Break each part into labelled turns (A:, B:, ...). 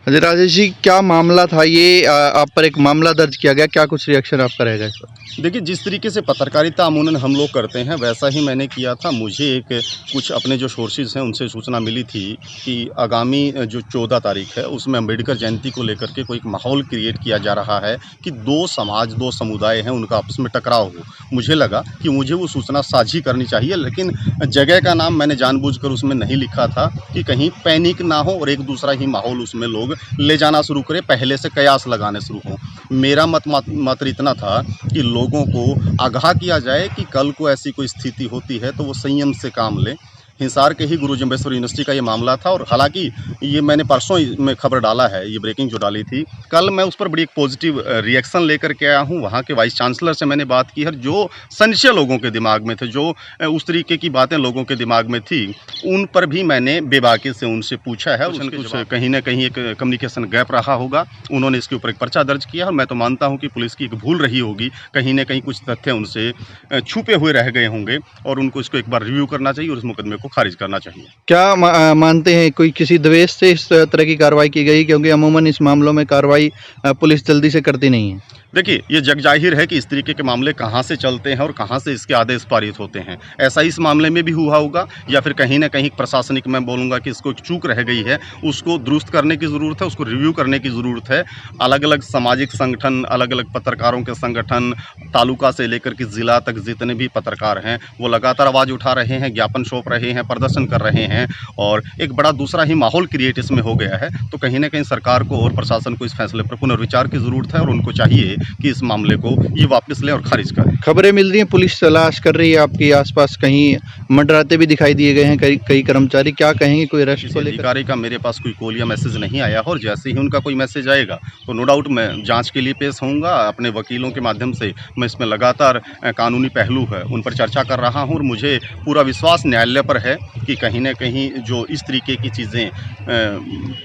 A: अजय राजेश जी, क्या मामला था ये? आप पर एक मामला दर्ज किया गया, क्या कुछ रिएक्शन आपका रहेगा इस पर?
B: देखिए, जिस तरीके से पत्रकारिता अमूमन हम लोग करते हैं वैसा ही मैंने किया था। मुझे एक कुछ अपने जो सोर्सेज़ हैं उनसे सूचना मिली थी कि आगामी जो 14 तारीख है उसमें अम्बेडकर जयंती को लेकर के कोई एक माहौल क्रिएट किया जा रहा है कि 2 समाज, 2 समुदाय हैं उनका आपस में टकराव हो। मुझे लगा कि मुझे वो सूचना साझी करनी चाहिए, लेकिन जगह का नाम मैंने जानबूझकर उसमें नहीं लिखा था कि कहीं पैनिक ना हो और एक दूसरा ही माहौल उसमें लोग ले जाना शुरू करें, पहले से कयास लगाने शुरू हों। मेरा मात्र इतना था कि लोगों को आगाह किया जाए कि कल को ऐसी कोई स्थिति होती है तो वो संयम से काम लें। हिसार के ही गुरु जम्बेश्वर यूनिवर्सिटी का ये मामला था और हालांकि ये मैंने परसों में खबर डाला है, ये ब्रेकिंग जो डाली थी। कल मैं उस पर बड़ी एक पॉजिटिव रिएक्शन लेकर के आया हूँ। वहाँ के वाइस चांसलर से मैंने बात की है, जो संशय लोगों के दिमाग में थे, जो उस तरीके की बातें लोगों के दिमाग में थी, उन पर भी मैंने बेबाकी से उनसे पूछा है। कुछ कहीं ना कहीं एक कम्युनिकेशन गैप रहा होगा। उन्होंने इसके ऊपर एक पर्चा दर्ज किया और मैं तो मानता हूँ कि पुलिस की एक भूल रही होगी। कहीं ना कहीं कुछ तथ्य उनसे छुपे हुए रह गए होंगे और उनको इसको एक बार रिव्यू करना चाहिए और इस मुकदमे को खारिज करना चाहिए।
A: क्या मानते हैं कोई किसी द्वेष से इस तरह की कार्रवाई की गई? क्योंकि अमूमन इस मामलों में कार्रवाई पुलिस जल्दी से करती नहीं है।
B: देखिए, ये जग जाहिर है कि इस तरीके के मामले कहाँ से चलते हैं और कहाँ से इसके आदेश पारित होते हैं। ऐसा इस मामले में भी हुआ होगा या फिर कहीं न कहीं प्रशासनिक, मैं बोलूँगा कि इसको एक चूक रह गई है, उसको दुरुस्त करने की ज़रूरत है, उसको रिव्यू करने की ज़रूरत है। अलग-अलग सामाजिक संगठन, अलग-अलग पत्रकारों के संगठन, तालुका से लेकर के ज़िला तक जितने भी पत्रकार हैं, वो लगातार आवाज़ उठा रहे हैं, ज्ञापन सौंप रहे हैं, प्रदर्शन कर रहे हैं और एक बड़ा दूसरा ही माहौल क्रिएट इसमें हो गया है। तो कहीं न कहीं सरकार को और प्रशासन को इस फैसले पर पुनर्विचार की ज़रूरत है और उनको चाहिए कि इस मामले को ये वापस लें और खारिज करें।
A: खबरें मिल रही हैं, पुलिस तलाश कर रही है आपके आसपास, कहीं मंडराते भी दिखाई दिए गए हैं कई कर्मचारी। क्या कहेंगे, कोई अरेस्ट को लेकर?
B: अधिकारी का मेरे पास कोई कॉल या मैसेज नहीं आया और जैसे ही उनका कोई मैसेज आएगा तो नो डाउट मैं जांच के लिए पेश होऊंगा। अपने वकीलों के माध्यम से मैं इसमें लगातार कानूनी पहलू है उन पर चर्चा कर रहा हूं और मुझे पूरा विश्वास न्यायालय पर है कि कहीं ना कहीं जो इस तरीके की चीज़ें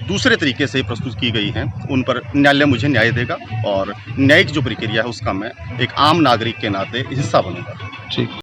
B: दूसरे तरीके से प्रस्तुत की गई हैं उन पर न्यायालय मुझे न्याय देगा और न्यायिक जो प्रक्रिया है उसका मैं एक आम नागरिक के नाते हिस्सा बनूंगा।
A: ठीक।